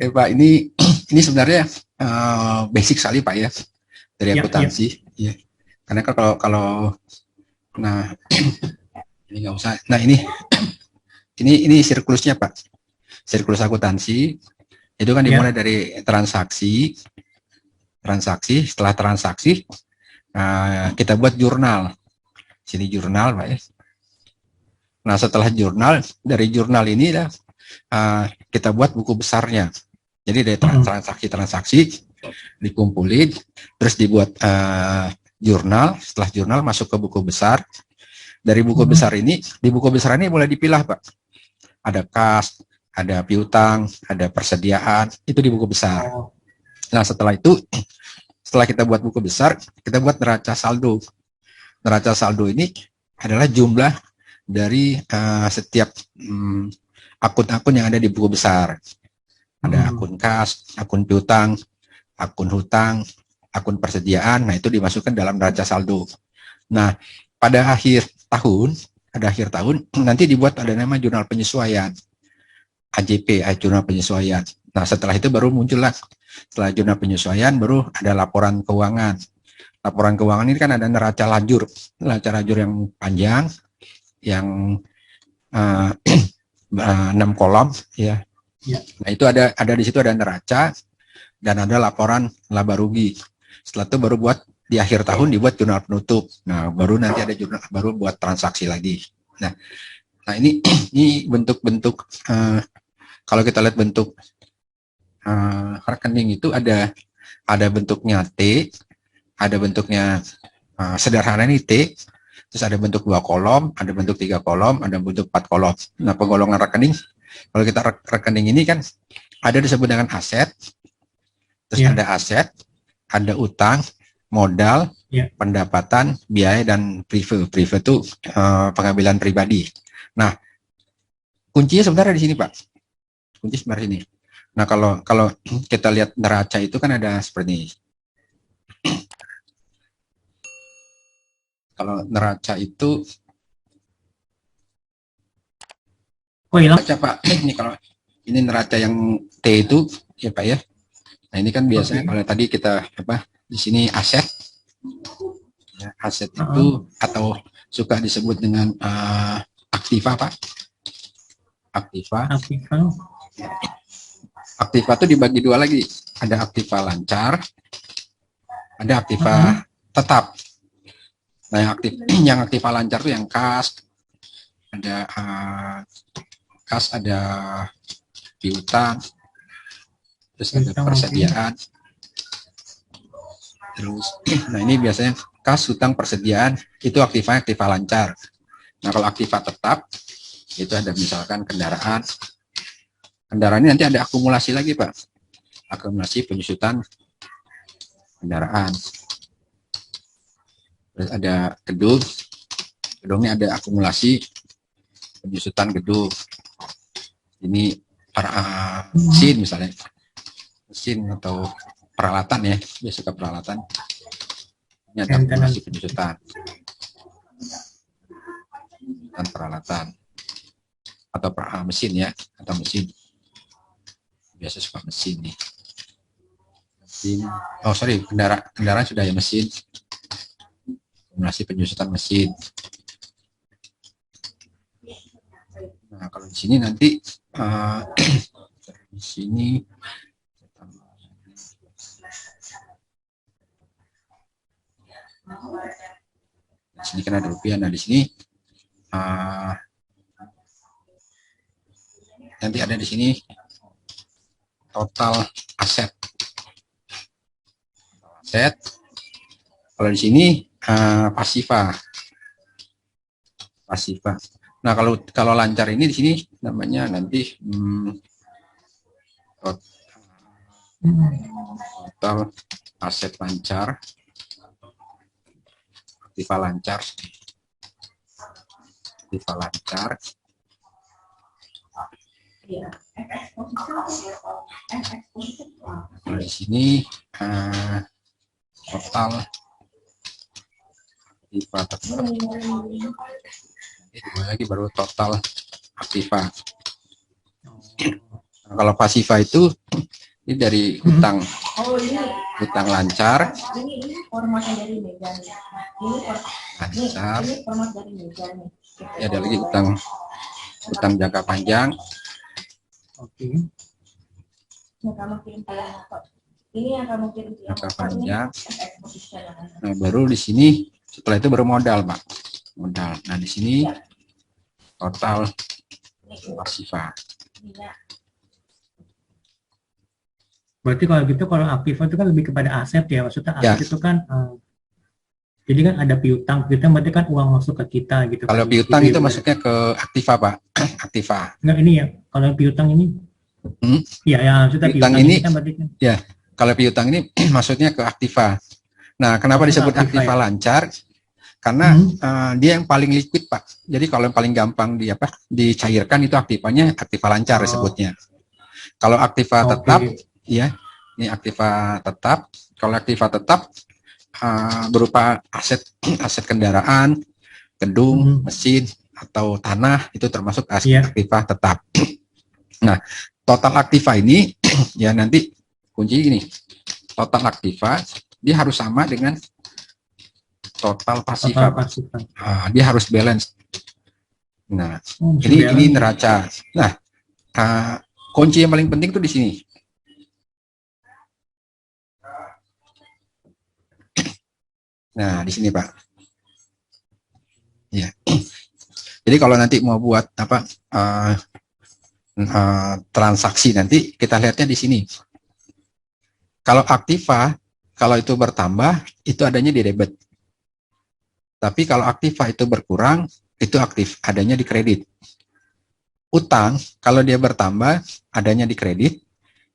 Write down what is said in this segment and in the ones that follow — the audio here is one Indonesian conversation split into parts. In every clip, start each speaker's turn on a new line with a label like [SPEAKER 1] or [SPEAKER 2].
[SPEAKER 1] Pak, ini ini sebenarnya basic sekali Pak ya dari
[SPEAKER 2] Ya, ya.
[SPEAKER 1] akuntansi. Ya. Karena kan kalau nah ini nggak usah. Nah ini sirkulusnya Pak. Sirkulus akuntansi itu kan dimulai
[SPEAKER 2] Ya.
[SPEAKER 1] dari transaksi, Setelah transaksi kita buat jurnal. Sini jurnal Pak ya. Nah setelah jurnal, dari jurnal ini kita buat buku besarnya. Jadi dari transaksi-transaksi dikumpulin, terus dibuat jurnal. Setelah jurnal masuk ke buku besar. Dari buku besar ini, di buku besar ini boleh dipilah Pak. Ada kas, ada piutang, ada persediaan, itu di buku besar. Nah setelah itu, setelah kita buat buku besar, kita buat neraca saldo. Neraca saldo ini adalah jumlah dari setiap akun-akun yang ada di buku besar. Ada akun kas, akun piutang, akun hutang, akun persediaan. Nah itu dimasukkan dalam neraca saldo. Nah pada akhir tahun nanti dibuat ada nama jurnal penyesuaian, AJP, jurnal penyesuaian. Nah setelah itu baru muncullah, setelah jurnal penyesuaian baru ada laporan keuangan. Laporan keuangan ini kan ada neraca lajur yang panjang, yang 6 kolom ya. Nah itu ada di situ ada neraca dan ada laporan laba rugi. Setelah itu baru buat di akhir tahun dibuat jurnal penutup. Nah baru nanti ada jurnal, baru buat transaksi lagi. Nah ini bentuk-bentuk kalau kita lihat bentuk rekening itu ada bentuknya T, ada bentuknya sederhana ini T, terus ada bentuk 2 kolom, ada bentuk 3 kolom, ada bentuk 4 kolom. Nah penggolongan rekening, kalau kita rekening ini kan ada disebut dengan aset, terus ada aset, ada utang, modal, pendapatan, biaya, dan prive. Prive itu pengambilan pribadi. Nah kuncinya sebenarnya di sini Pak, kunci sebenarnya ini. Nah kalau kita lihat neraca itu kan ada seperti ini. Kalau neraca itu neraca Pak, ini kalau ini neraca yang T itu ya Pak ya. Nah ini kan biasanya kalau tadi kita di sini aset, ya, aset itu atau suka disebut dengan aktiva Pak. Aktiva itu dibagi 2 lagi, ada aktiva lancar, ada aktiva tetap. Nah yang aktiva lancar itu yang kas, ada piutang, terus ada persediaan, terus nah ini biasanya kas, hutang, persediaan itu aktiva lancar. Nah kalau aktiva tetap itu ada misalkan kendaraan ini nanti ada akumulasi lagi Pak, akumulasi penyusutan kendaraan. Terus ada gedungnya ada akumulasi penyusutan gedung. Ini para mesin misalnya, mesin atau peralatan ya, biasa ke peralatan. Ini ada akumulasi penyusutan peralatan atau mesin ya, atau mesin. Biasa suka mesin nih. Mesin, kendaraan sudah ya, mesin. Akumulasi penyusutan mesin. Nah, kalau di sini nanti di sini kan ada rupiah. Nah, di sini nanti ada di sini total aset. Kalau di sini pasiva. Pasifa. Nah, kalau lancar ini di sini namanya nanti total aset lancar, aktiva lancar, aktiva lancar. Nah, di sini total aktiva tetap. Ini lagi baru total aktiva. Nah, kalau pasifa itu ini dari utang, utang lancar,
[SPEAKER 2] ini formatnya dari Mega nih.
[SPEAKER 1] lancar.
[SPEAKER 2] Ini format dari Mega nih.
[SPEAKER 1] Ya, ada lagi utang jangka panjang.
[SPEAKER 3] Oke.
[SPEAKER 2] Yang kamu kirim ini yang kamu kirim
[SPEAKER 1] Jangka panjang. Nah, baru di sini setelah itu baru modal, Pak. Modal. Nah, di sini total pasifa.
[SPEAKER 3] Berarti kalau gitu, kalau aktiva itu kan lebih kepada aset ya, maksudnya aset itu kan jadi kan ada piutang berarti kan uang masuk ke kita gitu.
[SPEAKER 1] Kalau
[SPEAKER 3] kan,
[SPEAKER 1] piutang
[SPEAKER 3] gitu,
[SPEAKER 1] itu
[SPEAKER 3] ya,
[SPEAKER 1] masuknya ke aktiva, Pak. Aktiva.
[SPEAKER 3] Nggak, ini ya, kalau piutang ini ya maksudnya
[SPEAKER 1] piutang
[SPEAKER 3] ini
[SPEAKER 1] ini
[SPEAKER 3] kan berarti kan.
[SPEAKER 1] Ya, kalau piutang ini maksudnya ke aktiva. Nah, kenapa disebut aktiva
[SPEAKER 3] ya?
[SPEAKER 1] lancar? Karena dia yang paling liquid, Pak. Jadi kalau yang paling gampang dicairkan itu aktivanya aktiva lancar disebutnya. Kalau aktiva tetap, ya, ini aktiva tetap. Kalau aktiva tetap berupa aset kendaraan, gedung, mesin atau tanah, itu termasuk aktiva tetap. Nah, total aktiva ini ya nanti kunci gini. Total aktiva dia harus sama dengan total pasifa. Dia harus balance. Nah, ini neraca. Nah, kunci yang paling penting tuh di sini. Nah, di sini, Pak. Ya. Jadi kalau nanti mau buat transaksi nanti kita lihatnya di sini. Kalau aktiva, kalau itu bertambah, itu adanya di debit. Tapi kalau aktiva itu berkurang, itu aktif, adanya di kredit. Utang, kalau dia bertambah, adanya di kredit.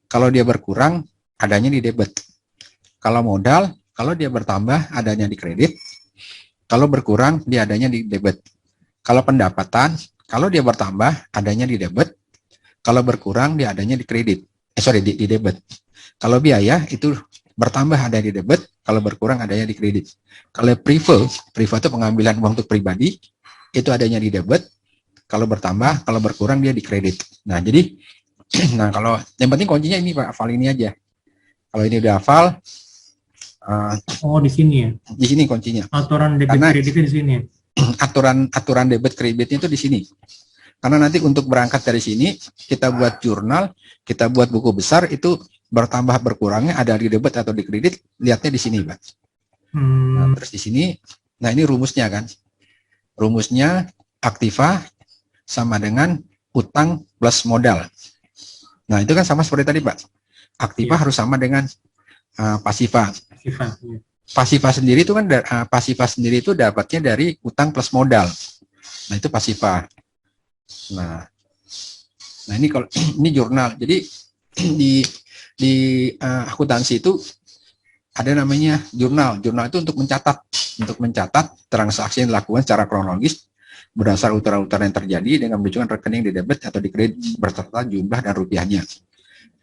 [SPEAKER 1] Kalau dia berkurang, adanya di debit. Kalau modal, kalau dia bertambah, adanya di kredit. Kalau berkurang, dia adanya di debit. Kalau pendapatan, kalau dia bertambah, adanya di debit. Kalau berkurang, dia adanya di kredit. Di debit. Kalau biaya, itu bertambah ada di debit, kalau berkurang adanya di kredit. Kalau priva itu pengambilan uang untuk pribadi, itu adanya di debit, kalau bertambah, kalau berkurang dia di kredit. Nah, jadi, kalau yang penting kuncinya ini, Pak, hafal ini aja. Kalau ini udah hafal,
[SPEAKER 3] di sini ya?
[SPEAKER 1] Di sini kuncinya.
[SPEAKER 3] Aturan debit kreditnya di sini.
[SPEAKER 1] Aturan debit kreditnya itu di sini. Karena nanti untuk berangkat dari sini, kita buat jurnal, kita buat buku besar, itu bertambah berkurangnya ada di debit atau di kredit, lihatnya di sini, Pak. Nah, terus di sini, nah ini rumusnya kan. Rumusnya aktiva sama dengan utang plus modal. Nah, itu kan sama seperti tadi, Pak. Aktiva harus sama dengan pasifa. Pasifa sendiri itu kan pasifa sendiri itu dapatnya dari utang plus modal. Nah, itu pasifa. Nah ini kalau ini jurnal. Jadi di akuntansi itu ada namanya jurnal. Jurnal itu untuk mencatat transaksi yang dilakukan secara kronologis berdasar utara-utara yang terjadi dengan menunjukkan rekening di debit atau di kredit berserta jumlah dan rupiahnya.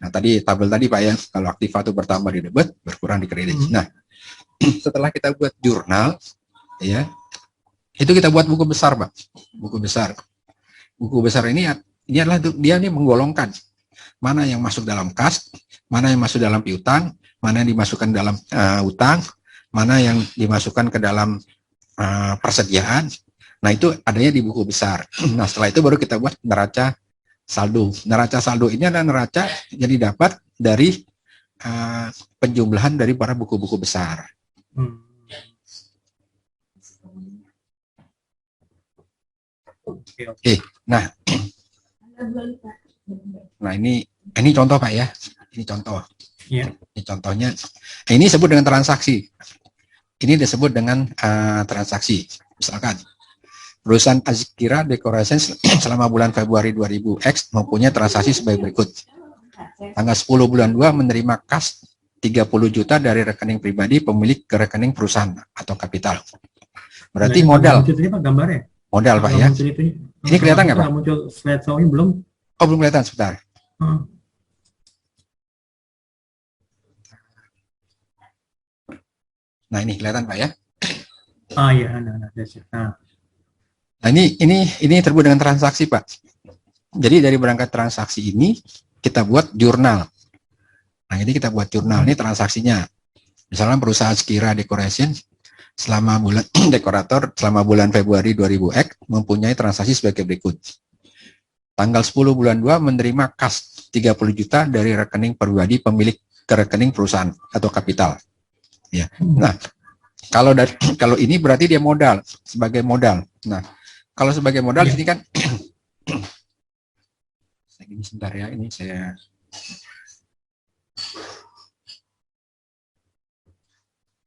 [SPEAKER 1] Nah, tadi tabel tadi, Pak, ya, kalau aktiva itu bertambah di debit, berkurang di kredit. Nah, setelah kita buat jurnal, ya, itu kita buat buku besar, Pak. Buku besar. Buku besar ini adalah dia menggolongkan mana yang masuk dalam kas, mana yang masuk dalam piutang, mana yang dimasukkan dalam utang, mana yang dimasukkan ke dalam persediaan. Nah, itu adanya di buku besar. Nah, setelah itu baru kita buat neraca saldo. Neraca saldo ini adalah neraca yang didapat dari penjumlahan dari para buku-buku besar. Oke. Nah ini contoh, Pak, ya. Ini contoh. Ini contohnya. Ini disebut dengan transaksi. Ini disebut dengan transaksi. Misalkan Perusahaan Azkira Decorations selama bulan Februari 2000X mempunyai transaksi sebagai berikut. Tanggal 10 bulan 2 menerima kas 30 juta dari rekening pribadi pemilik ke rekening perusahaan atau kapital. Berarti modal.
[SPEAKER 3] Muncul ini Pak gambarnya?
[SPEAKER 1] Modal Pak ya. Ini kelihatan nggak Pak?
[SPEAKER 3] Muncul slide show-nya belum?
[SPEAKER 1] Oh belum kelihatan, sebentar. Nah ini kelihatan Pak ya.
[SPEAKER 3] Ah iya,
[SPEAKER 1] Nah ini terhubung dengan transaksi Pak. Jadi dari berangkat transaksi ini kita buat jurnal. Nah ini kita buat jurnal, ini transaksinya. Misalnya perusahaan Azkira Decoration selama bulan dekorator selama bulan Februari 2000X mempunyai transaksi sebagai berikut. Tanggal 10 bulan 2 menerima kas 30 juta dari rekening pribadi pemilik ke rekening perusahaan atau kapital. Ya. Nah, kalau ini berarti dia modal sebagai modal. Nah, kalau sebagai modal di sini kan ini sebentar ya, ini saya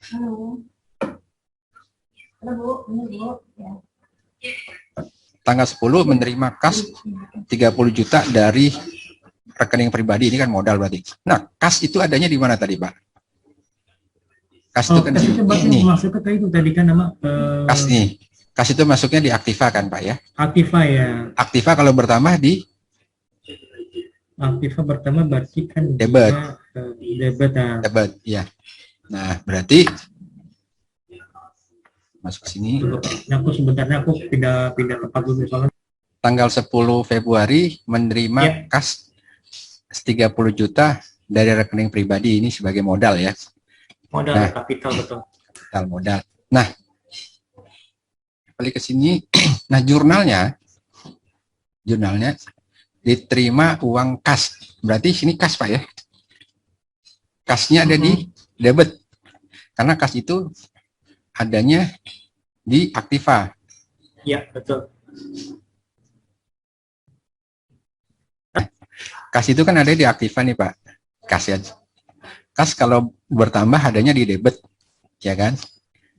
[SPEAKER 2] Halo. Halo Bu, ini Bu. Ya.
[SPEAKER 1] tanggal 10 menerima kas 30 juta dari rekening pribadi, ini kan modal berarti. Nah, kas itu adanya di mana tadi, Pak? Kas itu kan di sini.
[SPEAKER 3] Masuk ke itu tadi kan nama
[SPEAKER 1] kas nih. Kas itu masuknya di Aktiva kan, Pak ya?
[SPEAKER 3] Aktiva ya.
[SPEAKER 1] Aktiva kalau bertambah di
[SPEAKER 3] Aktiva bertambah berarti kan
[SPEAKER 1] debit.
[SPEAKER 3] Debit ya.
[SPEAKER 1] Debit, ya. Nah, berarti masuk sini.
[SPEAKER 3] Aku sebenarnya aku pindah tempat dulu soalnya.
[SPEAKER 1] Tanggal 10 Februari menerima kas 30 juta dari rekening pribadi, ini sebagai modal ya.
[SPEAKER 3] Modal kapital, betul.
[SPEAKER 1] Kapital modal. Nah, balik ke sini. Nah, jurnalnya diterima uang kas. Berarti sini kas Pak ya. Kasnya ada di debit. Karena kas itu adanya di Aktiva.
[SPEAKER 3] Iya, betul.
[SPEAKER 1] Kas itu kan ada di Aktiva nih Pak. Kas ya. Kas kalau bertambah adanya di debit, ya kan?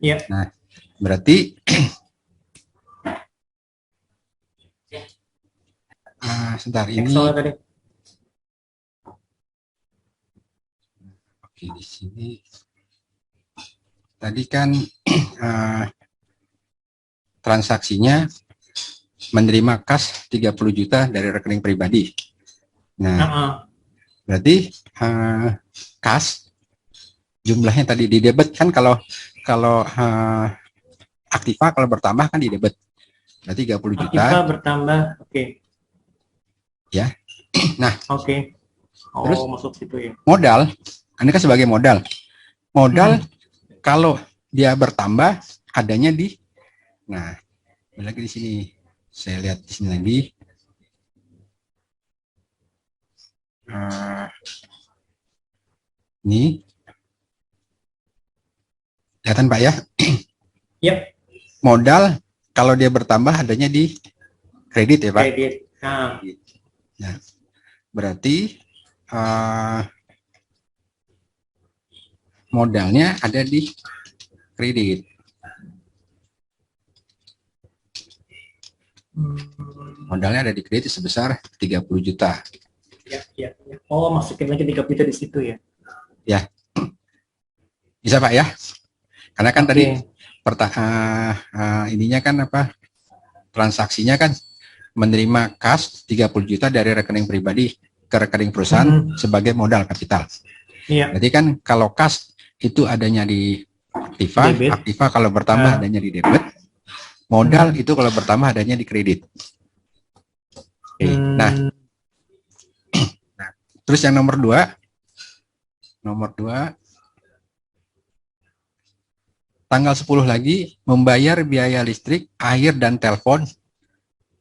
[SPEAKER 3] Iya.
[SPEAKER 1] Nah, berarti sebentar ini. Oke, di sini. Tadi kan transaksinya menerima kas 30 juta dari rekening pribadi. Nah, berarti kas jumlahnya tadi di debit kan, kalau Aktiva kalau bertambah kan di debit. Berarti 30 juta.
[SPEAKER 3] Aktiva bertambah, oke.
[SPEAKER 1] Ya. Nah,
[SPEAKER 3] oke.
[SPEAKER 1] Terus
[SPEAKER 3] masuk situ ya.
[SPEAKER 1] Modal, ini kan sebagai modal. Modal kalau dia bertambah adanya di, nah, lagi di sini. Saya lihat di sini lagi. Ini kelihatan Pak ya?
[SPEAKER 3] Yep.
[SPEAKER 1] Modal kalau dia bertambah adanya di kredit ya Pak?
[SPEAKER 3] Kredit.
[SPEAKER 1] Nah, berarti modalnya ada di kredit. Modalnya ada di kredit sebesar 30 juta.
[SPEAKER 3] Ya. Oh, masukin lagi 30 juta di situ ya?
[SPEAKER 1] Ya. Bisa Pak ya? Karena kan tadi ininya kan apa? Transaksinya kan menerima kas 30 juta dari rekening pribadi ke rekening perusahaan sebagai modal kapital. Iya. Jadi kan kalau kas itu adanya di Aktiva, Aktiva kalau bertambah adanya di debit, modal itu kalau bertambah adanya di kredit. Oke. Nah, terus yang nomor 2, tanggal 10 lagi membayar biaya listrik, air dan telepon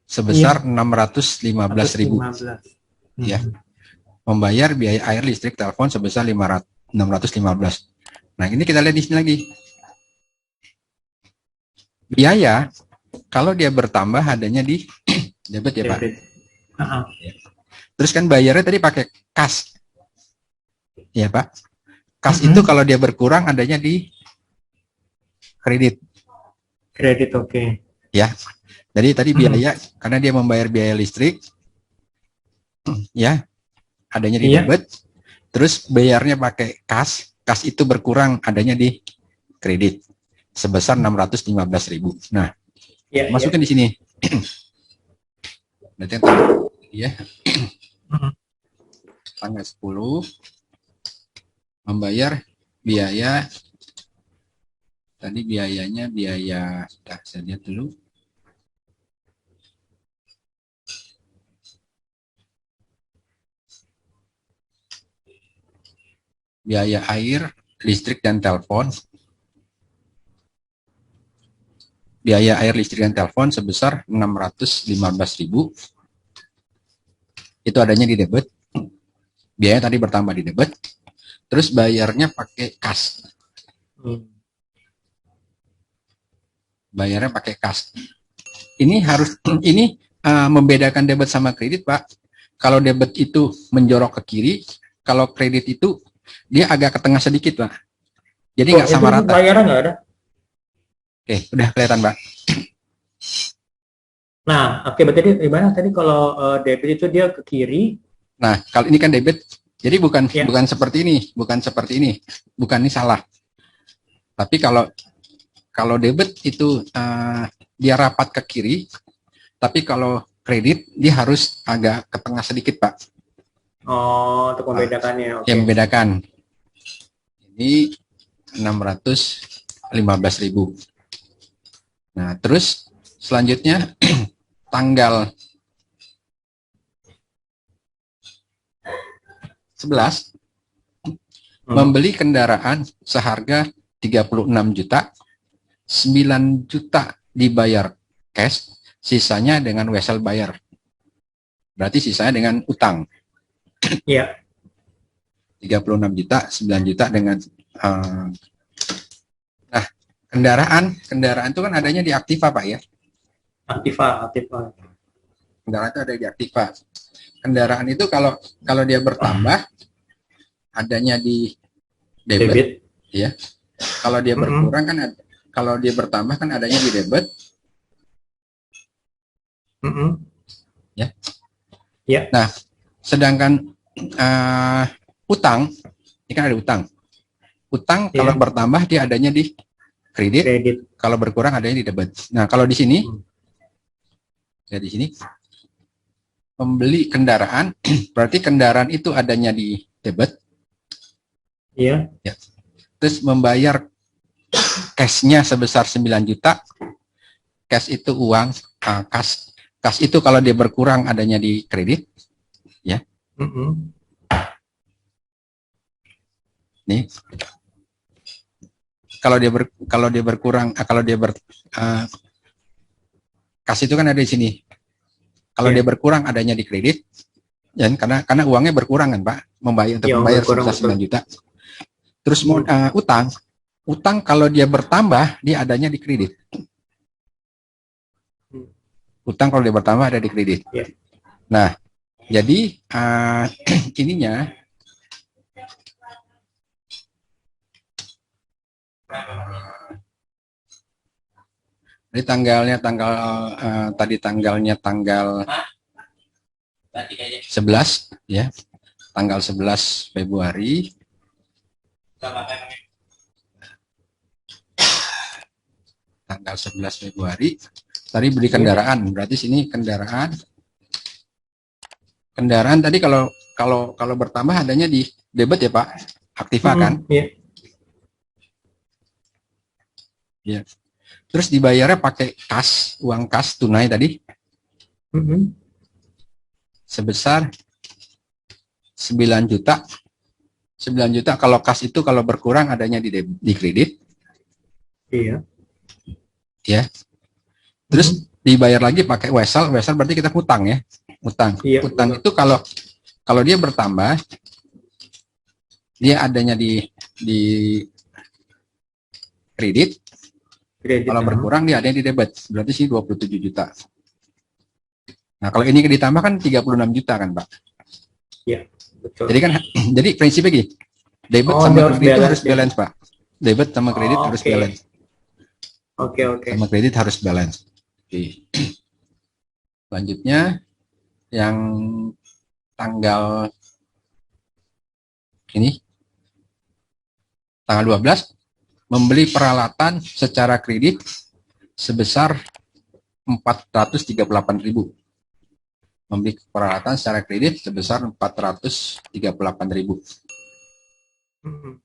[SPEAKER 1] sebesar 615.000. Ya. Membayar biaya air, listrik, telepon sebesar 615. Nah, ini kita lihat di sini lagi. Biaya kalau dia bertambah adanya di debit ya, Pak. Ya. Terus kan bayarnya tadi pakai kas. Ya, Pak. Kas itu kalau dia berkurang adanya di kredit.
[SPEAKER 3] Kredit, oke.
[SPEAKER 1] Ya. Jadi tadi biaya, karena dia membayar biaya listrik, ya, adanya di
[SPEAKER 3] Iya.
[SPEAKER 1] debit, terus bayarnya pakai kas itu berkurang adanya di kredit sebesar 615.000. Nah,
[SPEAKER 3] Iya,
[SPEAKER 1] masukin di sini. Berarti ya, tanggal 10 membayar biaya, tadi biayanya biaya, saya lihat dulu. Biaya air, listrik, dan telepon. Biaya air, listrik, dan telepon sebesar 615.000. Itu adanya di debit. Biaya tadi bertambah di debit. Terus bayarnya pakai kas. Bayarnya pakai kas. Ini harus membedakan debit sama kredit, Pak. Kalau debit itu menjorok ke kiri, kalau kredit itu dia agak ke tengah sedikit, Pak. Jadi nggak sama rata.
[SPEAKER 3] Bayaran nggak ada.
[SPEAKER 1] Oke, udah kelihatan, Pak.
[SPEAKER 3] Nah, oke, berarti gimana tadi kalau debit itu dia ke kiri.
[SPEAKER 1] Nah, kalau ini kan debit, jadi bukan
[SPEAKER 3] Ya.
[SPEAKER 1] bukan seperti ini, bukan ini salah. Tapi kalau debit itu dia rapat ke kiri, tapi kalau kredit dia harus agak ke tengah sedikit, Pak.
[SPEAKER 3] Oh, untuk membedakannya. Oke.
[SPEAKER 1] Yang membedakan ini 615.000. Nah, terus selanjutnya tanggal 11 membeli kendaraan seharga 36 juta, 9 juta dibayar cash, sisanya dengan wesel bayar. Berarti sisanya dengan utang.
[SPEAKER 3] Iya.
[SPEAKER 1] 36 juta, 9 juta dengan nah, kendaraan itu kan adanya di Aktiva, Pak, ya.
[SPEAKER 3] Aktiva.
[SPEAKER 1] Kendaraan itu ada di Aktiva. Kendaraan itu kalau dia bertambah adanya di debit. Ya. Kalau dia berkurang kan kalau dia bertambah kan adanya di debit. Ya.
[SPEAKER 3] Ya.
[SPEAKER 1] Nah, sedangkan utang, ini kan ada utang. Utang kalau bertambah dia adanya di kredit. Kalau berkurang adanya di debit. Nah, kalau di sini ya di sini membeli kendaraan, berarti kendaraan itu adanya di debit.
[SPEAKER 3] Iya.
[SPEAKER 1] Ya. Terus membayar cash-nya sebesar 9 juta. Cash itu uang, kas itu kalau dia berkurang adanya di kredit. Ya. Nih. Kalau dia berkurang, kas itu kan ada di sini. Kalau dia berkurang adanya di kredit, dan karena uangnya berkurang kan, Pak, membayar sebesar 9 juta. Terus utang kalau dia bertambah dia adanya di kredit. Utang kalau dia bertambah ada di kredit. Nah, jadi ininya ini tanggalnya tanggal 11 ya. Tanggal 11 Februari. Tanggal 11 Februari. Tadi beli kendaraan, berarti sini kendaraan tadi kalau bertambah adanya di debit ya, Pak. Aktiva kan?
[SPEAKER 3] Iya.
[SPEAKER 1] Ya. Terus dibayarnya pakai kas, uang kas tunai tadi. Sebesar 9 juta. 9 juta kalau kas itu kalau berkurang adanya di kredit.
[SPEAKER 3] Iya.
[SPEAKER 1] Ya. Terus dibayar lagi pakai wesel berarti kita hutang ya. Utang.
[SPEAKER 3] Iya,
[SPEAKER 1] utang itu kalau dia bertambah dia adanya di kredit. Kalau berkurang dia adanya di debit. Berarti sih 27 juta. Nah, kalau ini ditambah kan 36 juta kan, Pak?
[SPEAKER 3] Iya, betul.
[SPEAKER 1] Jadi kan jadi prinsipnya gini. Debit sama kredit itu harus balance, Pak. Debit sama kredit harus balance.
[SPEAKER 3] Oke.
[SPEAKER 1] Sama kredit harus balance. Oke. Selanjutnya yang tanggal ini, tanggal 12, membeli peralatan secara kredit sebesar 438.000. Membeli peralatan secara kredit sebesar 438.000.
[SPEAKER 3] Hmm.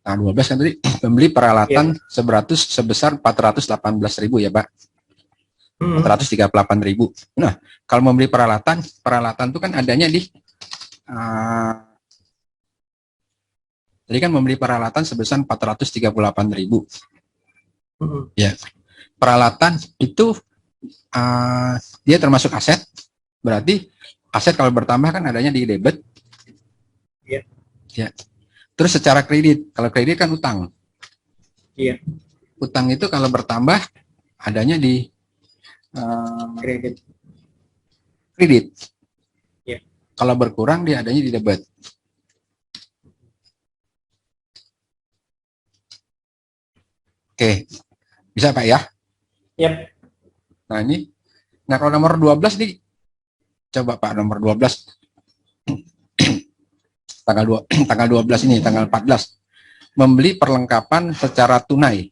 [SPEAKER 1] Tanggal 12 kan tadi, membeli peralatan sebesar 418.000 ya Pak. 438.000. Nah, kalau membeli peralatan itu kan adanya di tadi kan membeli peralatan sebesar 438.000. Ya, peralatan itu dia termasuk aset. Berarti aset kalau bertambah kan adanya di debit.
[SPEAKER 3] Iya.
[SPEAKER 1] Ya. Terus secara kredit, kalau kredit kan utang.
[SPEAKER 3] Iya.
[SPEAKER 1] Utang itu kalau bertambah adanya di
[SPEAKER 3] Kredit.
[SPEAKER 1] kredit.
[SPEAKER 3] Iya.
[SPEAKER 1] Kalau berkurang dia adanya di debit. Oke. Bisa Pak ya?
[SPEAKER 3] Yap.
[SPEAKER 1] Nah ini. Nah kalau nomor 12 nih. Coba Pak nomor 12. tanggal 12 ini, tanggal 14. Membeli perlengkapan secara tunai.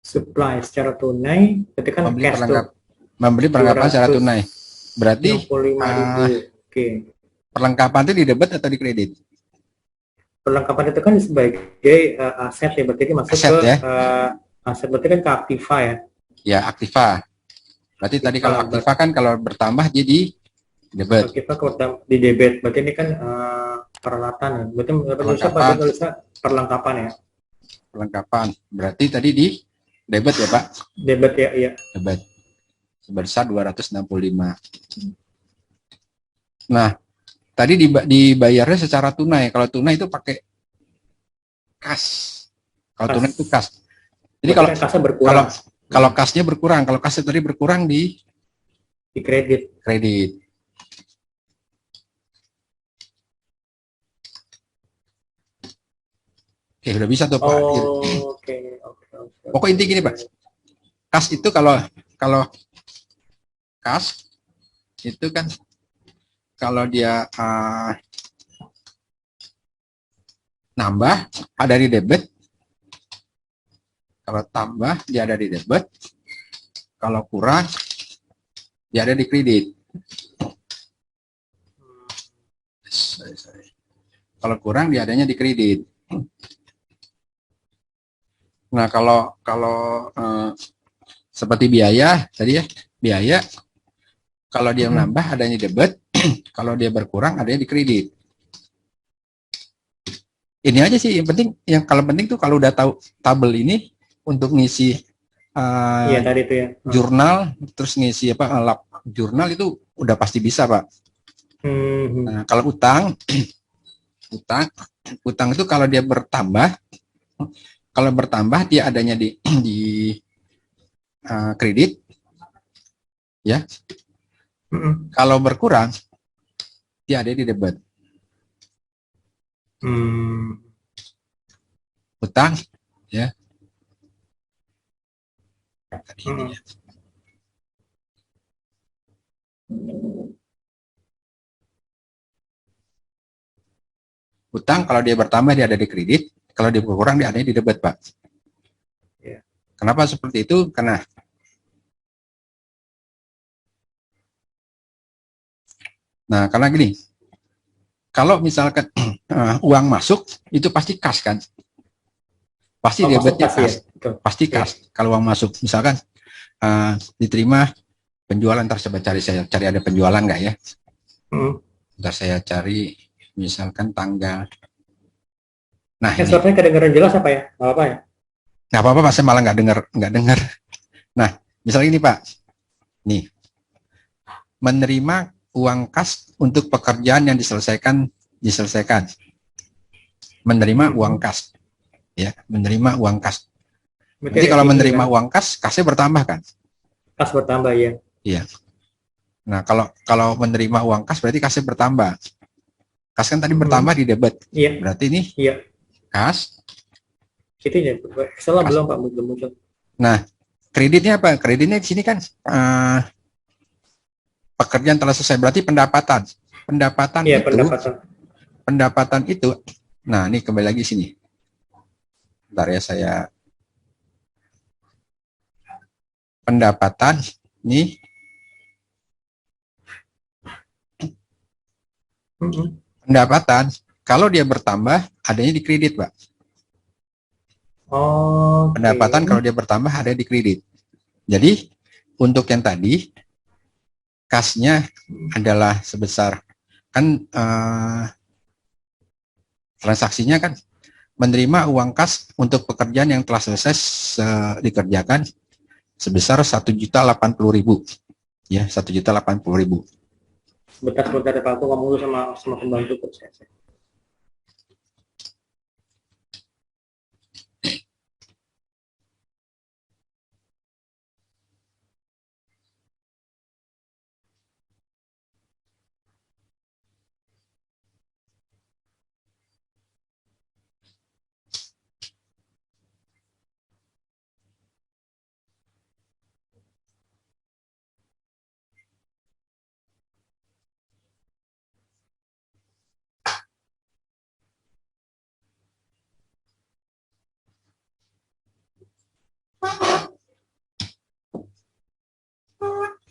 [SPEAKER 3] Supply secara tunai, berarti kan cash tuh.
[SPEAKER 1] Membeli perlengkapan secara tunai. Berarti
[SPEAKER 3] 65.000. Oke.
[SPEAKER 1] Perlengkapan itu di debit atau di kredit?
[SPEAKER 3] Perlengkapan itu kan sebagai aset ya, berarti masuk
[SPEAKER 1] Aset,
[SPEAKER 3] ke
[SPEAKER 1] ya?
[SPEAKER 3] Aset, berarti kan ke aktiva ya.
[SPEAKER 1] Ya, aktiva. Berarti tadi kalau aktiva kan kalau bertambah jadi debit.
[SPEAKER 3] Aktiva di debit, berarti ini kan peralatan ya. Berarti perlengkapan ya.
[SPEAKER 1] Perlengkapan. Berarti tadi di debit ya Pak?
[SPEAKER 3] Debit ya, iya.
[SPEAKER 1] Debit. Sebesar 265. Nah, tadi dibayarnya secara tunai. Kalau tunai itu pakai kas. Kalau tunai itu kas. Jadi kalau
[SPEAKER 3] kasnya berkurang.
[SPEAKER 1] Kalau kasnya berkurang, kalau kasnya tadi berkurang di
[SPEAKER 3] kredit.
[SPEAKER 1] Kredit. Oke, udah bisa tuh Pak.
[SPEAKER 3] Oke.
[SPEAKER 1] Pokok inti gini Pak. Kas itu kalau kas itu kan kalau dia nambah ada di debit, kalau tambah dia ada di debit, kalau kurang dia ada di kredit. Kalau kurang dia adanya di kredit. Nah kalau seperti biaya tadi ya, biaya kalau dia nambah adanya di debit, kalau dia berkurang adanya di kredit. Ini aja sih yang penting, kalau penting tuh kalau udah tahu tabel ini untuk ngisi
[SPEAKER 3] tadi itu ya.
[SPEAKER 1] Jurnal, terus ngisi lab jurnal itu udah pasti bisa Pak. Nah, kalau utang itu kalau dia bertambah, dia adanya di kredit, ya. Kalau berkurang dia ada di debit. Utang, ya. Utang kalau dia bertambah dia ada di kredit, kalau dia berkurang dia ada di debit Pak.
[SPEAKER 3] Yeah.
[SPEAKER 1] Kenapa seperti itu? Karena gini, kalau misalkan uang masuk itu pasti kas kan, pasti debitnya kas, pasti kas. Kalau uang masuk, misalkan diterima penjualan, ntar saya cari ada penjualan nggak ya? Ntar saya cari misalkan tanggal. Nah,
[SPEAKER 3] suaranya kedengaran jelas apa ya? Nggak apa ya?
[SPEAKER 1] Nggak apa-apa Pak, saya malah nggak dengar. Nah, misalnya ini Pak, nih menerima uang kas untuk pekerjaan yang diselesaikan. Menerima uang kas, ya, menerima uang kas. Jadi kalau menerima uang kas, kasnya bertambah kan?
[SPEAKER 3] Kas bertambah ya.
[SPEAKER 1] Iya. Nah kalau menerima uang kas berarti kasnya bertambah. Kas kan tadi bertambah di debit.
[SPEAKER 3] Iya.
[SPEAKER 1] Berarti ini
[SPEAKER 3] Iya.
[SPEAKER 1] kas.
[SPEAKER 3] Itu ya. Excel belum Pak, belum muncul.
[SPEAKER 1] Nah, kreditnya apa? Kreditnya di sini kan pekerjaan telah selesai, berarti pendapatan.
[SPEAKER 3] Iya,
[SPEAKER 1] Pendapatan itu. Nah, ini kembali lagi sini. Bentar ya, saya pendapatan nih. Pendapatan kalau dia bertambah adanya di kredit, Pak.
[SPEAKER 3] Oh.
[SPEAKER 1] Pendapatan kalau dia bertambah ada di kredit. Jadi untuk yang tadi kasnya adalah sebesar kan transaksinya kan menerima uang kas untuk pekerjaan yang telah selesai dikerjakan sebesar 1.080.000 ya, 1.080.000.
[SPEAKER 3] Sebentar Pak, aku ngomong dulu sama pembantu saya.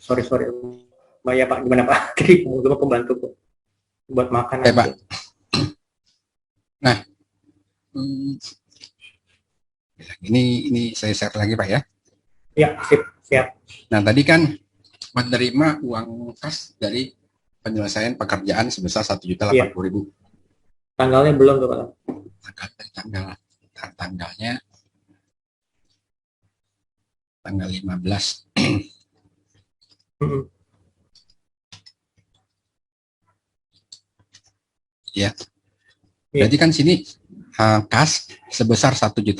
[SPEAKER 3] Sorry. Ya Pak, gimana Pak? Jadi mau pembantu buat makan.
[SPEAKER 1] Pak. Nah, ini saya share lagi Pak ya.
[SPEAKER 3] Ya, siap.
[SPEAKER 1] Nah, tadi kan menerima uang kas dari penyelesaian pekerjaan sebesar 1.080.000.
[SPEAKER 3] Tanggalnya belum tuh Pak.
[SPEAKER 1] Tanggalnya tanggal 15. Ya. Berarti kan sini kas sebesar 1.080.000.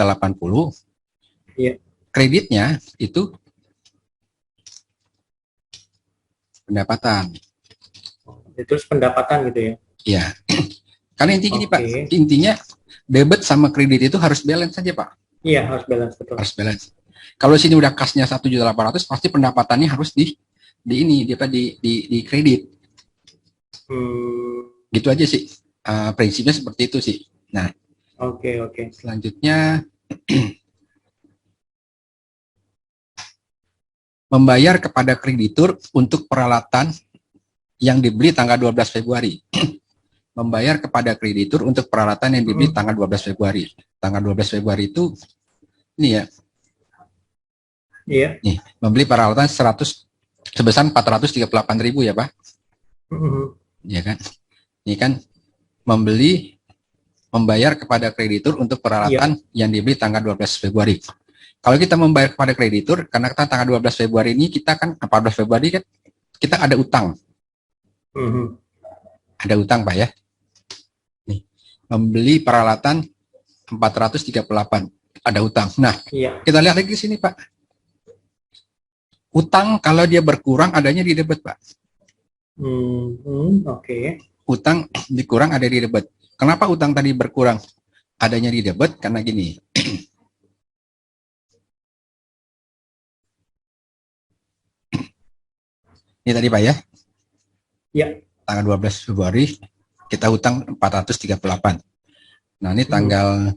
[SPEAKER 3] Iya.
[SPEAKER 1] Kreditnya itu pendapatan.
[SPEAKER 3] Itu pendapatan gitu ya.
[SPEAKER 1] Iya. Karena intinya gini Pak, intinya debit sama kredit itu harus balance saja Pak.
[SPEAKER 3] Iya, harus balance, betul.
[SPEAKER 1] Harus balance. Kalau sini udah kasnya 1.800.000 pasti pendapatannya harus di kredit. Gitu aja sih. Prinsipnya seperti itu sih. Nah,
[SPEAKER 3] Oke.
[SPEAKER 1] Selanjutnya membayar kepada kreditur untuk peralatan yang dibeli tanggal 12 Februari. Membayar kepada kreditur untuk peralatan yang dibeli tanggal 12 Februari. Tanggal 12 Februari itu ini ya.
[SPEAKER 3] Iya.
[SPEAKER 1] Nih, membeli peralatan sebesar 438.000 ya, Pak. Iya kan? Ini kan membayar kepada kreditur untuk peralatan yang dibeli tanggal 12 Februari. Kalau kita membayar kepada kreditur, karena kita tanggal 12 Februari ini kita kan 14 Februari kan kita ada utang. Ada utang, Pak ya. Nih, membeli peralatan 438, ada utang. Nah, kita lihat lagi di sini, Pak. Utang kalau dia berkurang adanya di debit, Pak.
[SPEAKER 3] Oke.
[SPEAKER 1] Utang dikurang ada di debit. Kenapa utang tadi berkurang? Adanya di debit karena gini. Ini tadi Pak ya.
[SPEAKER 3] Ya.
[SPEAKER 1] Tanggal 12 Februari kita utang 438. Nah, ini tanggal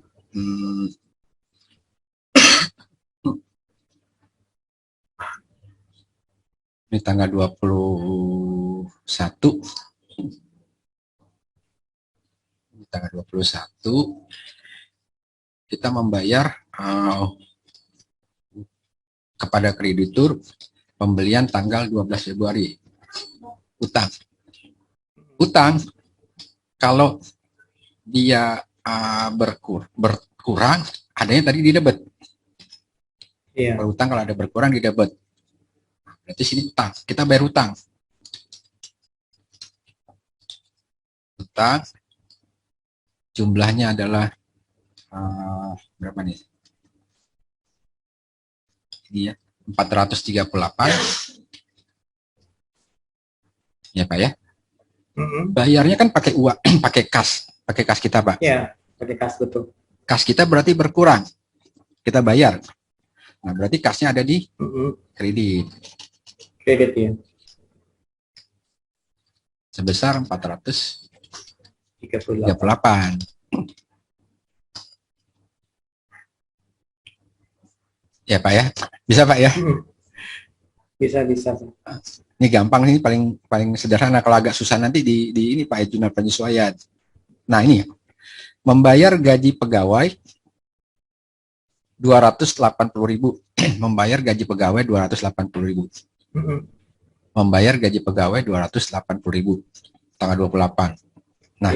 [SPEAKER 1] ini tanggal 21. Tanggal 21 kita membayar kepada kreditur pembelian tanggal 12 Februari. Utang kalau dia berkurang adanya tadi di debit. Utang kalau ada berkurang di debit. Berarti sini utang, kita bayar utang. Utang jumlahnya adalah berapa nih? Ini ya, 438. Ya Pak ya. Bayarnya kan pakai uang, pakai kas kita, Pak.
[SPEAKER 3] Ya, pakai kas betul.
[SPEAKER 1] Kas kita berarti berkurang. Kita bayar. Nah, berarti kasnya ada di kredit.
[SPEAKER 3] Kredit ya.
[SPEAKER 1] Sebesar 438.
[SPEAKER 3] 38.
[SPEAKER 1] Ya, Pak ya. Bisa, Pak ya.
[SPEAKER 3] Bisa.
[SPEAKER 1] Ini gampang, ini paling sederhana. Kalau agak susah nanti di ini Pak jurnal penyesuaian. Nah, ini membayar gaji pegawai 280.000. Membayar gaji pegawai 280.000. Membayar gaji pegawai 280.000 tanggal 28. Nah,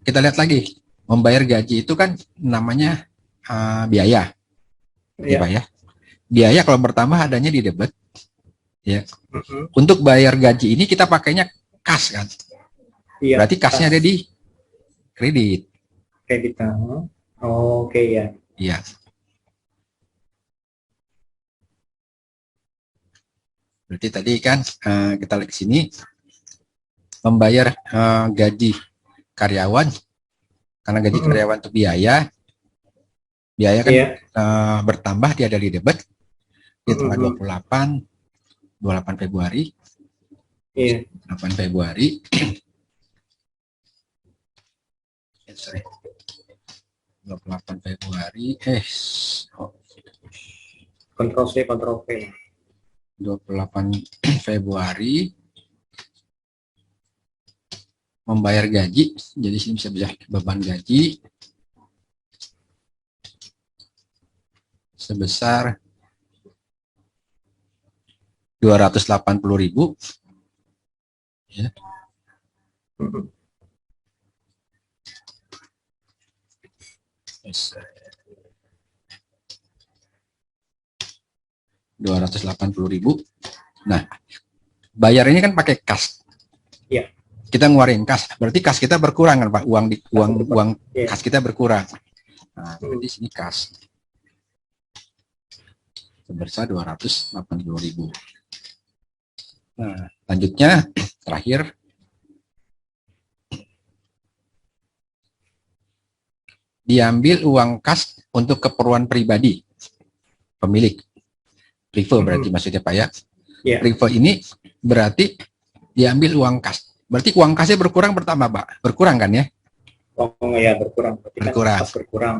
[SPEAKER 1] kita lihat lagi. Membayar gaji itu kan namanya biaya. Ya, Pak ya. Biaya kalau bertambah adanya di debit. Ya. Untuk bayar gaji ini kita pakainya kas kan. Iya, berarti kasnya ada di kredit.
[SPEAKER 3] Kredit. Oke ya.
[SPEAKER 1] Iya. Berarti tadi kan kita lihat ke sini membayar gaji karyawan, karena gaji karyawan itu biaya kan bertambah, dia ada di debit di tanggal 28 Februari. Iya. 8 Februari. Sorry. 28 Februari.
[SPEAKER 3] Kontrol V.
[SPEAKER 1] 28 Februari membayar gaji. Jadi sini bisa beban gaji sebesar 280.000. Ya. Yes. 280.000. Nah, bayar ini kan pakai kas.
[SPEAKER 3] Iya.
[SPEAKER 1] Kita ngeluarin kas, berarti kas kita berkurang kan Pak? Uang kas kita berkurang. Nah, berarti sini kas sebesar 280.000. Nah, lanjutnya terakhir diambil uang kas untuk keperluan pribadi pemilik. Prive berarti maksudnya Pak ya. Prive ini berarti diambil uang kas. Berarti uang kasnya berkurang bertambah Pak? Berkurang kan ya?
[SPEAKER 3] Oh ya, berkurang.
[SPEAKER 1] Berkurang.
[SPEAKER 3] Kan berkurang.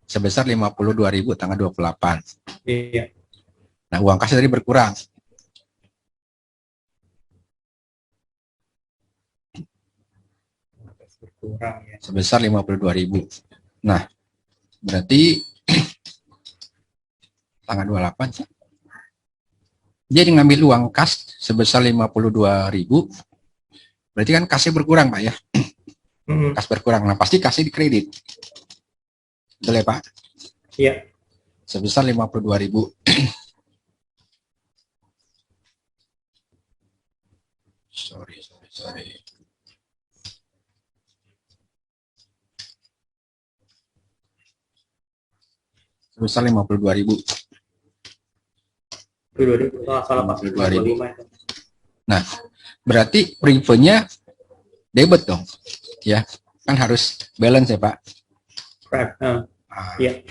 [SPEAKER 1] Sebesar 52.000 tanggal 28.
[SPEAKER 3] Iya.
[SPEAKER 1] Nah, uang kasnya tadi berkurang.
[SPEAKER 3] Berkurang ya.
[SPEAKER 1] Sebesar 52.000. Nah, berarti tanggal 28 dia ngambil uang kas sebesar 52.000. Berarti kan kasnya berkurang Pak ya. Kas berkurang. Nah, pasti kasnya di kredit. Betul ya Pak?
[SPEAKER 3] Iya.
[SPEAKER 1] Sebesar 52.000. Sorry. Sebesar 52.000.
[SPEAKER 3] Salah
[SPEAKER 1] 52.000. Nah, berarti privenya debit dong. Ya, kan harus balance ya, Pak.
[SPEAKER 3] Iya.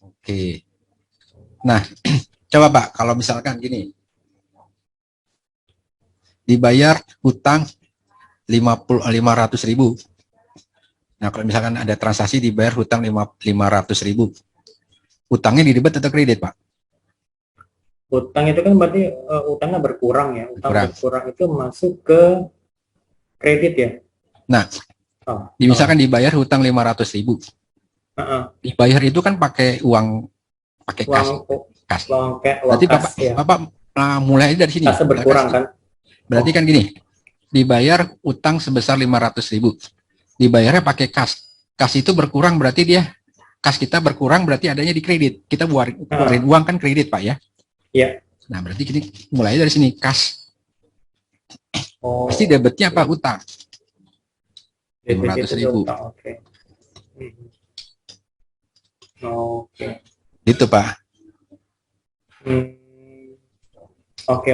[SPEAKER 1] Oke. Nah, coba Pak, kalau misalkan gini. Dibayar hutang 500.000. Nah, kalau misalkan ada transaksi dibayar hutang 500.000. Hutangnya di debit atau kredit, Pak?
[SPEAKER 3] Hutang itu kan berarti utangnya berkurang ya. Berkurang itu masuk ke kredit ya.
[SPEAKER 1] Nah, misalkan dibayar hutang 500.000. Dibayar itu kan pakai uang, pakai kas. Berarti Bapak mulai dari sini.
[SPEAKER 3] Kas berkurang kan?
[SPEAKER 1] Berarti kan gini, dibayar utang sebesar 500.000. Dibayarnya pakai kas. Kas itu berkurang berarti kas kita berkurang berarti adanya di kredit. Kita keluarin uang kan kredit Pak ya.
[SPEAKER 3] Iya.
[SPEAKER 1] Nah berarti gini, mulai dari sini kas. Pasti debitnya apa? Utang. 500.000.
[SPEAKER 3] Oke.
[SPEAKER 1] Gitu Pak.
[SPEAKER 3] Oke.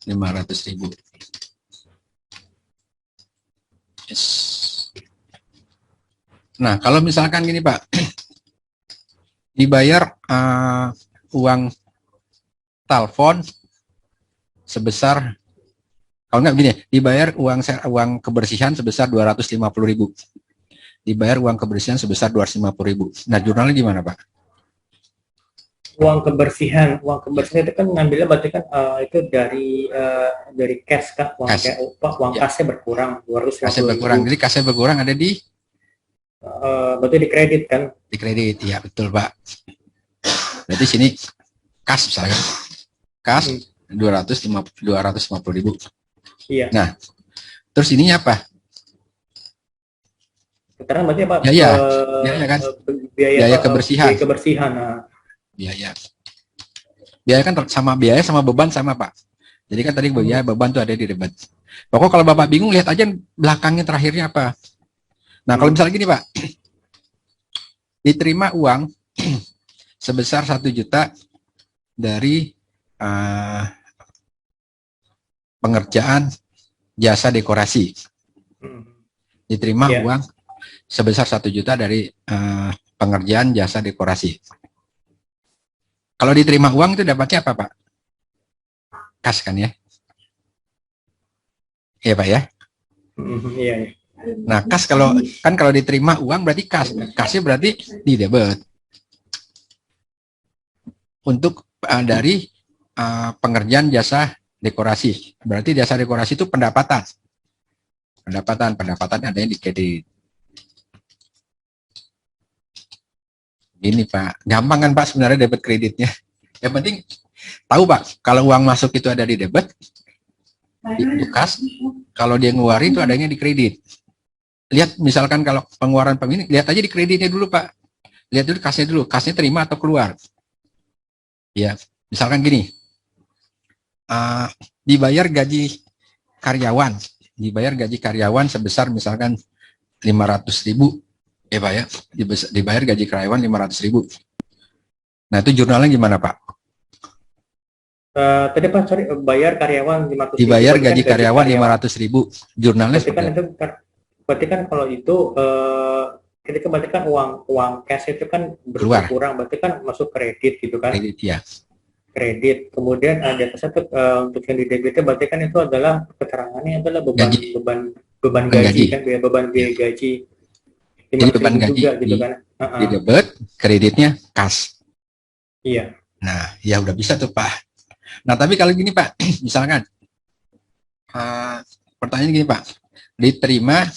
[SPEAKER 1] 500.000. Yes. Nah, kalau misalkan gini Pak, dibayar uang telepon sebesar, kalau nggak begini, dibayar uang kebersihan sebesar 250.000, dibayar uang kebersihan sebesar 250.000. Nah, jurnalnya gimana Pak?
[SPEAKER 3] Uang kebersihan itu kan ngambilnya berarti kan itu dari cash kan,
[SPEAKER 1] Cash.
[SPEAKER 3] uang
[SPEAKER 1] Ya.
[SPEAKER 3] kasnya berkurang 250.000.
[SPEAKER 1] Kasnya berkurang, jadi kasnya berkurang ada di
[SPEAKER 3] Berarti di kredit kan?
[SPEAKER 1] di kredit, ya betul Pak. Berarti sini kas misalkan, kas 250.000.
[SPEAKER 3] Iya.
[SPEAKER 1] Nah, terus ininya apa?
[SPEAKER 3] Sekarang berarti apa?
[SPEAKER 1] Biaya, biaya kan? Biaya kebersihan.
[SPEAKER 3] Biaya kebersihan. Nah.
[SPEAKER 1] Biaya kan biaya sama beban sama Pak. Jadi kan tadi biaya beban tuh ada di debat. Pokok kalau Bapak bingung lihat aja belakangnya terakhirnya apa. Nah, kalau misalnya gini Pak, diterima uang sebesar 1 juta dari pengerjaan jasa dekorasi. Diterima uang sebesar 1 juta dari pengerjaan jasa dekorasi. Kalau diterima uang itu dapatnya apa Pak? Kas kan ya? Iya Pak ya?
[SPEAKER 3] Iya.
[SPEAKER 1] Nah, kas kalau diterima uang berarti kas. Kasnya berarti di debit. Untuk dari pengerjaan jasa dekorasi. Berarti jasa dekorasi itu pendapatan. Pendapatan adanya di kredit. Ini Pak, gampang kan Pak sebenarnya debit kreditnya. Yang penting tahu Pak, kalau uang masuk itu ada di debit, di kas. Kalau dia ngeluarin itu adanya di kredit. Lihat misalkan kalau pengeluaran pemilik, lihat aja di kreditnya dulu Pak. Lihat dulu kasnya dulu, kasnya terima atau keluar. Ya, misalkan gini, dibayar gaji karyawan sebesar misalkan 500.000, ya Pak ya, dibayar gaji karyawan 500.000. Nah itu jurnalnya gimana Pak?
[SPEAKER 3] Tadi Pak, sorry, bayar karyawan 500.000.
[SPEAKER 1] Dibayar gaji karyawan 500.000, jurnalnya
[SPEAKER 3] berarti kan kalau itu ketika berarti kan uang cash itu kan berkurang, berarti kan masuk kredit gitu kan?
[SPEAKER 1] Kredit ya.
[SPEAKER 3] Kredit, kemudian ada satu untuk yang di debitnya berarti kan itu adalah keterangannya adalah beban gaji kan, beban biaya gaji.
[SPEAKER 1] Jadi beban gaji
[SPEAKER 3] juga, gitu kan?
[SPEAKER 1] Di debit, kreditnya kas.
[SPEAKER 3] Iya.
[SPEAKER 1] Nah, ya udah bisa tuh Pak. Nah, tapi kalau gini Pak, misalkan pertanyaan gini Pak, diterima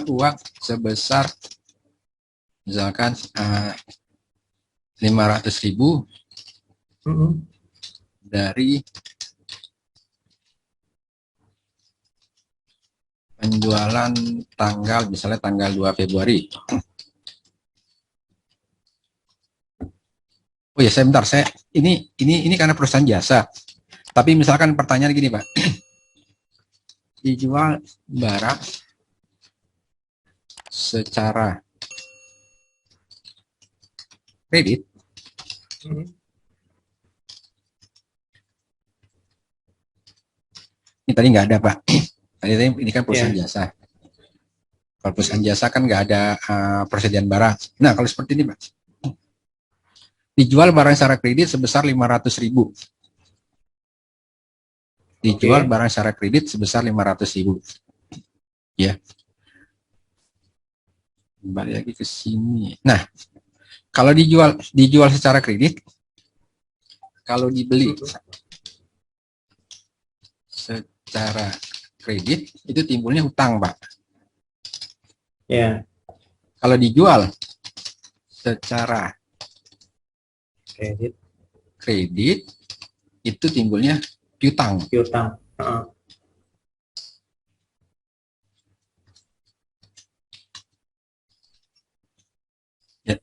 [SPEAKER 1] uang sebesar misalkan 500.000 dari penjualan misalnya tanggal 2 Februari. Oh ya, ini karena perusahaan jasa. Tapi misalkan pertanyaan gini Pak, dijual barang secara kredit, ini tadi nggak ada Pak. Ini kan perusahaan jasa. Kalau perusahaan jasa kan nggak ada persediaan barang. Nah kalau seperti ini Pak, dijual barang secara kredit sebesar 500.000. Dijual barang secara kredit sebesar 500.000. Ya. Kembali lagi ke sini. Nah, kalau dijual secara kredit, kalau dibeli secara kredit itu timbulnya utang, Pak.
[SPEAKER 3] Ya.
[SPEAKER 1] Kalau dijual secara kredit itu timbulnya piutang.
[SPEAKER 3] Piutang.
[SPEAKER 1] Ya.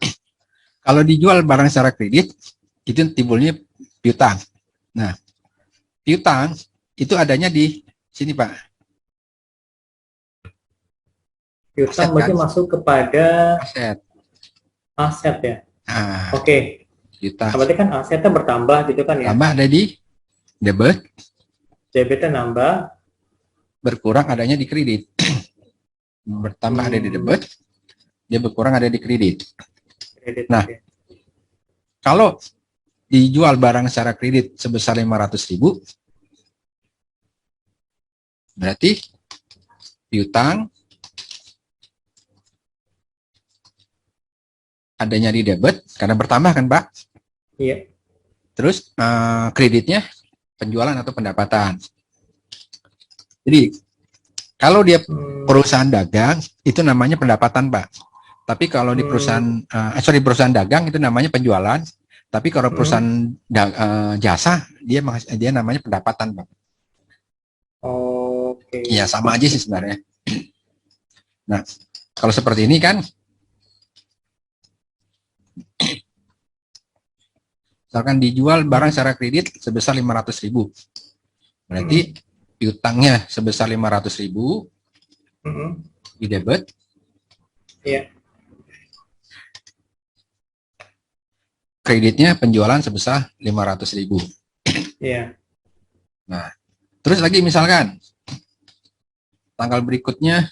[SPEAKER 1] Kalau dijual barang secara kredit itu timbulnya piutang. Nah, piutang itu adanya di sini Pak.
[SPEAKER 3] Piutang berarti masuk kepada
[SPEAKER 1] aset.
[SPEAKER 3] Aset ya.
[SPEAKER 1] Nah,
[SPEAKER 3] Oke.
[SPEAKER 1] juta.
[SPEAKER 3] Berarti kan asetnya bertambah gitu kan ya.
[SPEAKER 1] Tambah ada di debit,
[SPEAKER 3] Debitnya nambah.
[SPEAKER 1] berkurang adanya di kredit. Bertambah ada di debit, dia berkurang ada di kredit.
[SPEAKER 3] Kredit.
[SPEAKER 1] Nah,
[SPEAKER 3] Oke.
[SPEAKER 1] kalau dijual barang secara kredit sebesar 500.000, berarti piutang adanya di debit karena bertambah kan Pak.
[SPEAKER 3] Iya.
[SPEAKER 1] Terus kreditnya penjualan atau pendapatan. Jadi kalau dia perusahaan dagang itu namanya pendapatan Pak. Tapi kalau di perusahaan perusahaan dagang itu namanya penjualan. Tapi kalau perusahaan jasa dia namanya pendapatan Pak.
[SPEAKER 3] Oke.
[SPEAKER 1] Ya sama aja sih sebenarnya. Nah kalau seperti ini kan, misalkan dijual barang secara kredit sebesar 500.000, berarti piutangnya sebesar 500.000 di debit.
[SPEAKER 3] Iya.
[SPEAKER 1] Kreditnya penjualan sebesar 500.000.
[SPEAKER 3] Iya.
[SPEAKER 1] Nah, terus lagi misalkan tanggal berikutnya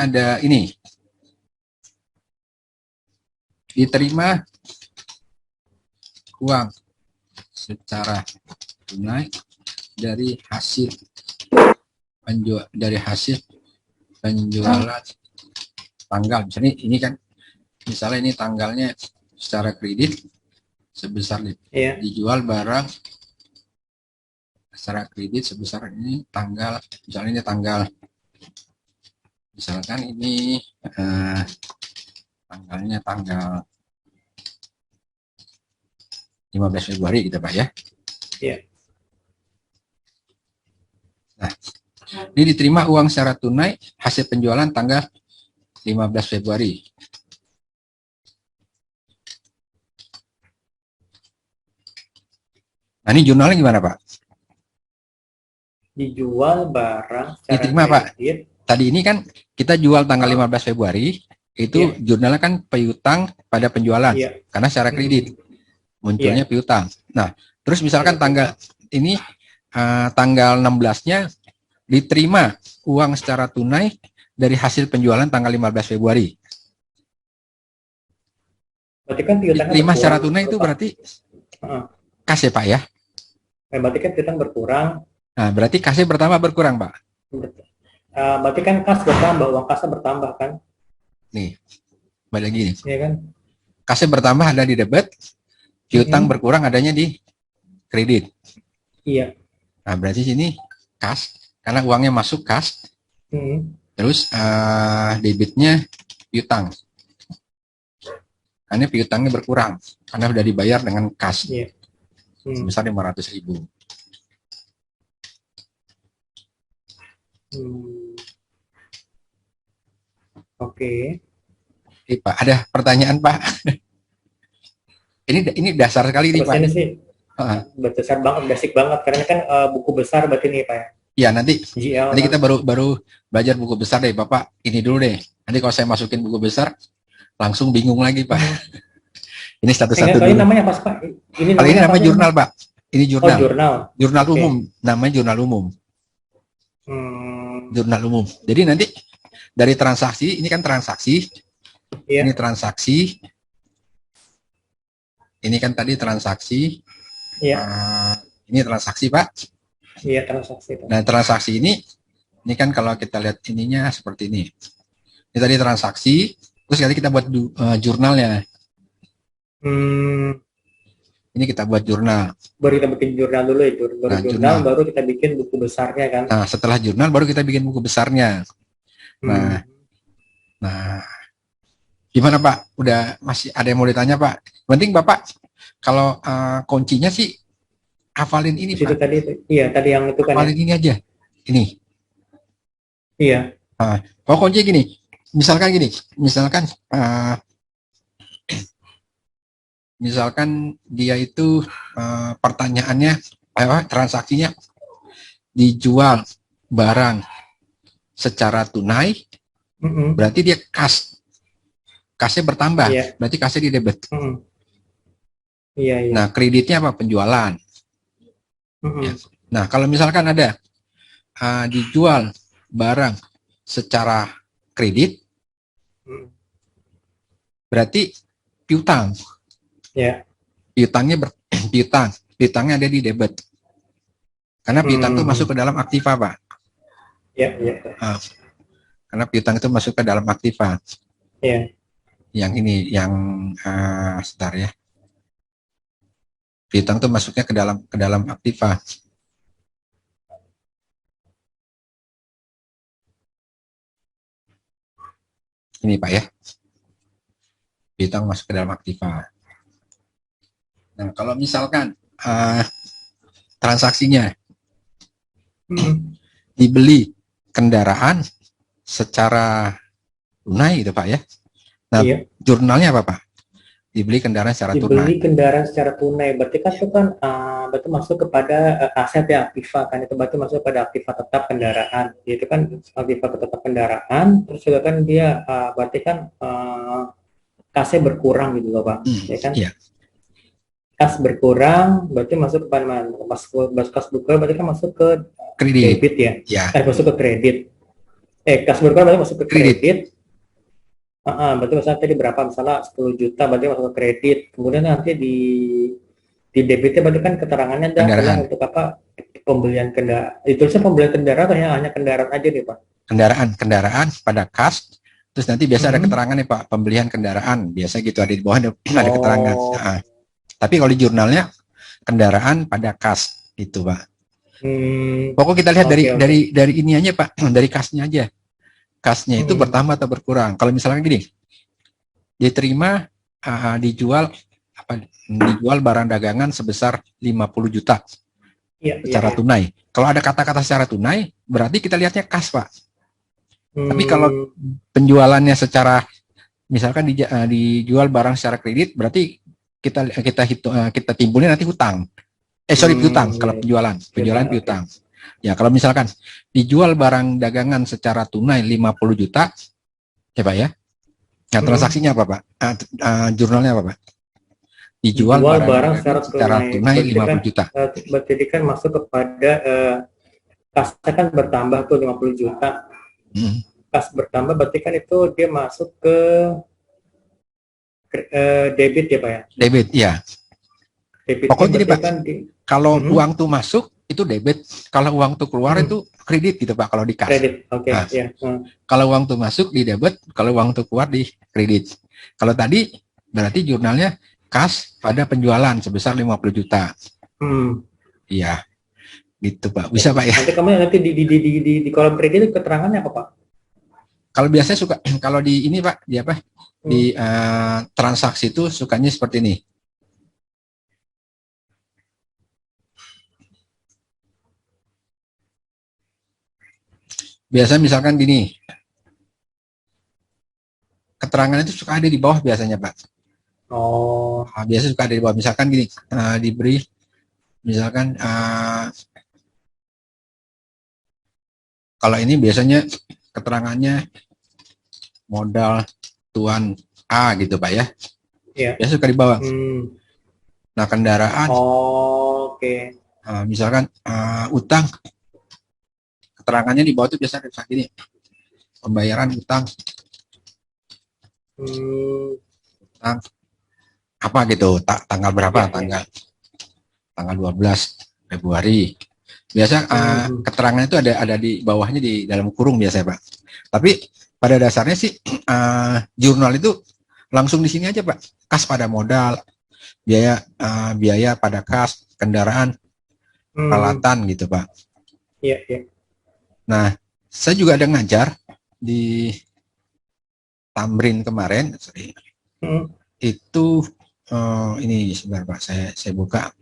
[SPEAKER 1] ada ini, diterima uang secara tunai dari hasil penjualan tanggal. Misalnya ini tanggalnya secara kredit sebesar dijual barang secara kredit sebesar ini tanggal, misalnya ini tanggal, misalkan ini tanggalnya tanggal 15 Februari gitu Pak ya.
[SPEAKER 3] Iya.
[SPEAKER 1] Nah, ini diterima uang secara tunai hasil penjualan tanggal 15 Februari. Nah, ini jurnalnya gimana Pak?
[SPEAKER 3] Dijual barang secara
[SPEAKER 1] Diterima Pak.
[SPEAKER 3] kredit.
[SPEAKER 1] Tadi ini kan kita jual tanggal 15 Februari, itu jurnalnya kan piutang pada penjualan, karena secara kredit munculnya piutang. Nah, terus misalkan tanggal ini tanggal 16-nya diterima uang secara tunai dari hasil penjualan tanggal 15 Februari.
[SPEAKER 3] Berarti kan piutangnya
[SPEAKER 1] Diterima secara tunai itu berarti kas ya Pak ya?
[SPEAKER 3] Berarti kan piutang berkurang.
[SPEAKER 1] Nah, berarti kasnya bertambah berkurang Pak?
[SPEAKER 3] Berarti kan kas bertambah, uang kasnya bertambah kan?
[SPEAKER 1] Nih, balik lagi nih.
[SPEAKER 3] Iya kan?
[SPEAKER 1] Kasnya bertambah ada di debit, piutang berkurang adanya di kredit.
[SPEAKER 3] Iya.
[SPEAKER 1] Nah, berarti sini kas, karena uangnya masuk kas, terus debitnya piutang. Karena piutangnya berkurang, karena sudah dibayar dengan kas sebesar 500.000.
[SPEAKER 3] Oke.
[SPEAKER 1] Pak, ada pertanyaan Pak? ini dasar sekali nih Pak.
[SPEAKER 3] Ini sih besar banget, basic banget, karena kan buku besar berarti nih Pak ya.
[SPEAKER 1] Iya, nanti kita baru belajar buku besar deh Bapak. Ini dulu deh. Nanti kalau saya masukin buku besar, langsung bingung lagi Pak. Ini satu-satu dulu.
[SPEAKER 3] Ini namanya apa Pak?
[SPEAKER 1] Ini namanya jurnal Pak. Ini jurnal.
[SPEAKER 3] Oh, jurnal.
[SPEAKER 1] Jurnal umum, namanya jurnal umum. Jurnal umum. Jadi nanti dari transaksi, ini kan transaksi. Ini transaksi. Ini kan tadi transaksi. Ini transaksi Pak.
[SPEAKER 3] Iya, transaksi.
[SPEAKER 1] Nah, transaksi ini kan kalau kita lihat ininya seperti ini. Ini tadi transaksi, terus kali kita buat jurnalnya. Ini kita buat jurnal.
[SPEAKER 3] Baru kita bikin jurnal dulu itu. Jurnal, baru kita bikin buku besarnya kan.
[SPEAKER 1] Nah, setelah jurnal baru kita bikin buku besarnya. Nah, gimana Pak? Udah masih ada yang mau ditanya Pak? Penting Bapak, kalau kuncinya sih hafalin ini Pak.
[SPEAKER 3] Tadi itu. Iya, tadi yang itu kan.
[SPEAKER 1] Hafalin ini aja. Ini.
[SPEAKER 3] Iya.
[SPEAKER 1] Pokoknya gini. Misalkan dia itu pertanyaannya, transaksinya dijual barang secara tunai,
[SPEAKER 3] Mm-mm.
[SPEAKER 1] berarti dia kasnya bertambah,
[SPEAKER 3] Iya.
[SPEAKER 1] berarti kasnya di debit.
[SPEAKER 3] Mm-mm. Iya, iya.
[SPEAKER 1] Nah, kreditnya apa? Penjualan.
[SPEAKER 3] Mm-mm.
[SPEAKER 1] Ya. Nah, kalau misalkan ada dijual barang secara kredit,
[SPEAKER 3] Mm.
[SPEAKER 1] berarti piutang.
[SPEAKER 3] Ya.
[SPEAKER 1] Piutangnya ada di debit. Karena piutang itu masuk ke dalam aktiva, Pak.
[SPEAKER 3] Ya, ya.
[SPEAKER 1] Karena piutang itu masuk ke dalam aktiva.
[SPEAKER 3] Ya.
[SPEAKER 1] Yang ini, yang sebentar ya. Piutang itu masuknya ke dalam aktiva. Ini Pak ya. Piutang masuk ke dalam aktiva. Nah, kalau misalkan transaksinya dibeli kendaraan secara tunai itu Pak ya. Nah,
[SPEAKER 3] Iya.
[SPEAKER 1] jurnalnya apa Pak? Dibeli kendaraan secara tunai.
[SPEAKER 3] Dibeli kendaraan secara tunai, berarti kan itu kan berarti masuk kepada aset ya, aktiva kan, itu berarti masuk pada aktiva tetap kendaraan, itu kan aktiva tetap kendaraan, terus juga kan dia berarti kan kasnya berkurang gitu loh Pak, ya kan?
[SPEAKER 1] Iya.
[SPEAKER 3] Kas berkurang, berarti masuk kepada mana? Kas berkurang berarti kan masuk ke
[SPEAKER 1] Kredit.
[SPEAKER 3] debit ya?
[SPEAKER 1] Ya.
[SPEAKER 3] Masuk ke kredit. Kas berkurang berarti masuk ke kredit. Berarti misalnya tadi berapa, misalnya 10 juta berarti masuk ke kredit, kemudian nanti di debitnya berarti kan keterangannya adalah untuk apa, pembelian kendaraan, ditulisnya pembelian kendaraan atau hanya kendaraan aja nih Pak?
[SPEAKER 1] Kendaraan pada kas, terus nanti biasa ada keterangan nih Pak, pembelian kendaraan, biasa gitu ada di bawah ada keterangan. Tapi kalau di jurnalnya kendaraan pada kas gitu Pak. Pokok kita lihat dari ini aja Pak, dari kasnya aja. Kasnya itu bertambah atau berkurang. Kalau misalnya gini, diterima dijual barang dagangan sebesar 50 juta secara tunai. Kalau ada kata-kata secara tunai, berarti kita lihatnya kas Pak. Tapi kalau penjualannya secara misalkan dijual barang secara kredit, berarti kita timbulnya nanti hutang. Piutang. Kalau penjualan piutang. Ya, kalau misalkan dijual barang dagangan secara tunai 50 juta, ya Pak ya. Nah, transaksinya apa Pak? Jurnalnya apa Pak? Dijual barang secara tunai 50 juta.
[SPEAKER 3] Berarti kan masuk kepada kasnya kan bertambah tuh 50 juta. Kas bertambah berarti kan itu dia masuk ke debit ya Pak ya?
[SPEAKER 1] Debit, ya. Pokoknya gini Pak,
[SPEAKER 3] kan
[SPEAKER 1] kalau uang tuh masuk itu debit, kalau uang tuh keluar itu kredit gitu Pak, kalau di kas.
[SPEAKER 3] Kredit, oke.
[SPEAKER 1] Kalau uang tuh masuk di debit, kalau uang tuh keluar di kredit. Kalau tadi berarti jurnalnya kas pada penjualan sebesar 50 juta. Iya, gitu Pak. Bisa Pak ya.
[SPEAKER 3] Nanti di kolom kredit keterangannya apa Pak?
[SPEAKER 1] Kalau biasanya suka, kalau di ini Pak, di apa? Di transaksi itu sukanya seperti ini. Biasa misalkan gini, keterangan itu suka ada di bawah biasanya Pak. Biasa suka ada di bawah. Misalkan gini, diberi, misalkan kalau ini biasanya keterangannya modal tuan A gitu Pak ya. Biasa suka di bawah. Nah, kendaraan. Misalkan utang. Keterangannya di bawah itu biasa kayak gini, pembayaran utang apa gitu, tanggal berapa, tanggal 12 Februari. Biasa keterangan itu ada di bawahnya di dalam kurung biasanya Pak. Tapi pada dasarnya sih jurnal itu langsung di sini aja Pak. Kas pada modal, biaya pada kas, kendaraan, peralatan gitu Pak.
[SPEAKER 3] Iya.
[SPEAKER 1] Nah, saya juga ada ngajar di Tamrin kemarin, itu ini sebentar Pak, saya buka.